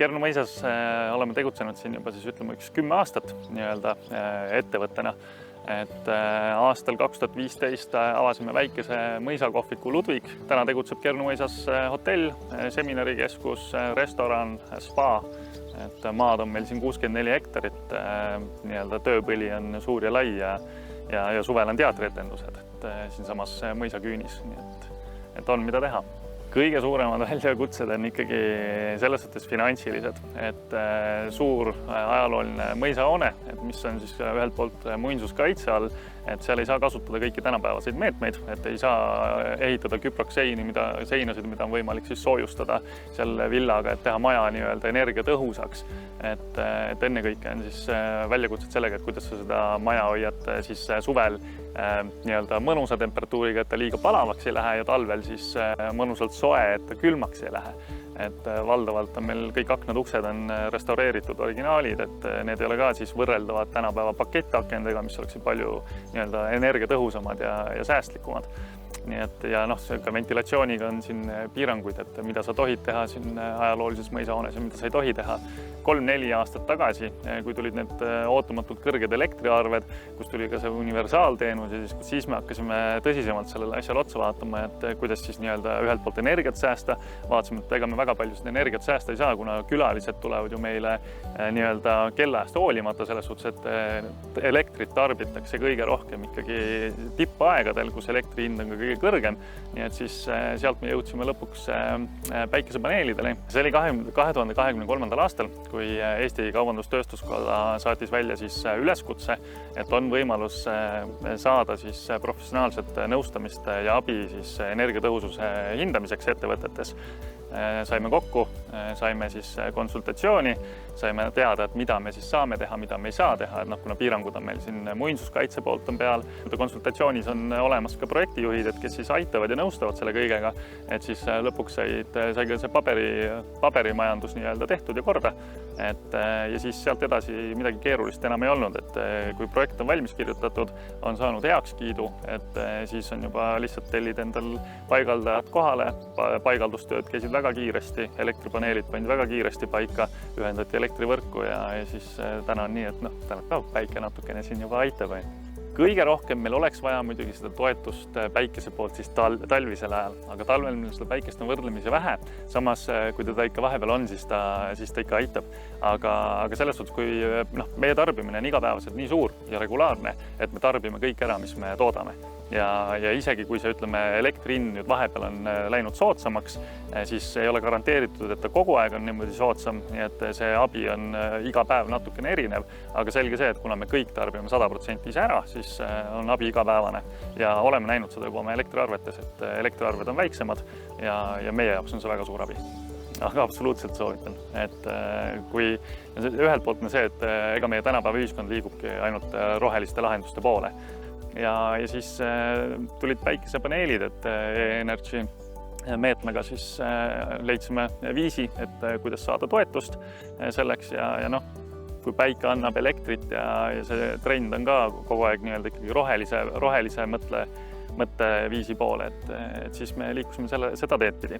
Kernu mõisas oleme tegutsenud siin juba ütleme 10 aastat nii-öelda ettevõttena. Aastal 2015 avasime väikese mõisakohviku Ludwig. Täna tegutseb Kernu mõisas hotell, seminarikeskus, restoran, spa. Maad on meil siin 64 hektarit, nii-öelda tööpõli on suur ja lai ja suvel on teatrietendused siinsamas mõisaküünis, nii et on mida teha. Kõige suuremad väljakutsed on ikkagi selles suhtes finantsilised, et suur ajalooline mõisahoone, mis on ühelt poolt muinsuskaitse all, et seal ei saa kasutada kõiki tänapäevaseid meetmeid, et ei saa ehitada küprokseinasid, mida on võimalik soojustada seal villaga, et teha maja nii-öelda energiatõhusaks. Et ennekõike on väljakutsed sellega, et kuidas sa seda maja hoiad suvel nii-öelda mõnusa temperatuuriga, et ta liiga palavaks ei lähe ja talvel mõnusalt soe, et ta külmaks ei lähe. Et valdavalt on meil kõik aknad uksed on restaureeritud originaalid, et need ei ole ka võrreldavad tänapäeva pakettakendega, mis oleksid palju nii-öelda energiatõhusamad ja säästlikumad. Nii et ka ventilatsiooniga on siin piiranguid, et mida sa tohid teha siin ajaloolises mõisahoones ja mida sa ei tohi teha. 3-4 aastat tagasi, kui tulid need ootamatult kõrged elektriarved, kus tuli ka see universaalteenus ja siis me hakkasime tõsisemalt sellele asjale otsa vaatama, et kuidas nii-öelda ühelt poolt energiat säästa. Vaatasime, et ega me väga palju seda energiat säästa ei saa, kuna külalised tulevad ju meile nii-öelda kellaajast hoolimata selles suhtes, et elektrit tarbitakse kõige rohkem ikkagi tippaegadel, kus elektri hind on ka kõige kõrgem. Nii et sealt me jõudsime lõpuks päikesepaneelidele. See oli 2023. aastal, kui Eesti Kaubandus-Tööstuskoda saatis välja üleskutse, et on võimalus saada professionaalset nõustamist ja abi energiatõhususe hindamiseks ettevõtetes. Saime kokku, saime konsultatsiooni, saime teada, et mida me saame teha, mida me ei saa teha, et kuna piirangud on meil siin muinsuskaitse poolt on peal. Konsultatsioonis on olemas ka projektijuhid, kes aitavad ja nõustavad selle kõigega, et lõpuks sai ka see paberimajandus nii-öelda tehtud ja korda. Ja sealt edasi midagi keerulist enam ei olnud, et kui projekt on valmis kirjutatud, on saanud heakskiidu, et siis on juba lihtsalt tellid endal paigaldajad kohale, paigaldustööd käisid väga kiiresti, elektripaneelid pandi väga kiiresti paika, ühendati elektrivõrku ja täna on nii, et täna ka päike natukene siin juba aitab. Kõige rohkem meil oleks vaja muidugi seda toetust päikese poolt talvisel ajal, aga talvel meil seda päikest on võrdlemisi vähe. Samas, kui teda ikka vahepeal on, siis ta ikka aitab. Aga selles suhtes, kui meie tarbimine on igapäevaselt nii suur ja regulaarne, et me tarbime kõik ära, mis me toodame. Ja isegi kui see elektrihind nüüd vahepeal on läinud soodsamaks, siis ei ole garanteeritud, et ta kogu aeg on niimoodi soodsam, nii et see abi on iga päev natukene erinev, aga selge see, et kuna me kõik tarbime 100% ise ära, siis on abi igapäevane ja oleme näinud seda juba oma elektriarvetes, et elektriarved on väiksemad ja meie jaoks on see väga suur abi. Aga absoluutselt soovitan, et kui ühelt poolt on see, et ega meie tänapäeva ühiskond liigubki ainult roheliste lahenduste poole. Ja siis tulid päikesepaneelid, et e-Energy meetmega leidsime viisi, et kuidas saada toetust selleks ja kui päike annab elektrit ja see trend on ka kogu aeg nii-öelda ikkagi rohelise mõtteviisi poole, et siis me liikusime seda teed pidi.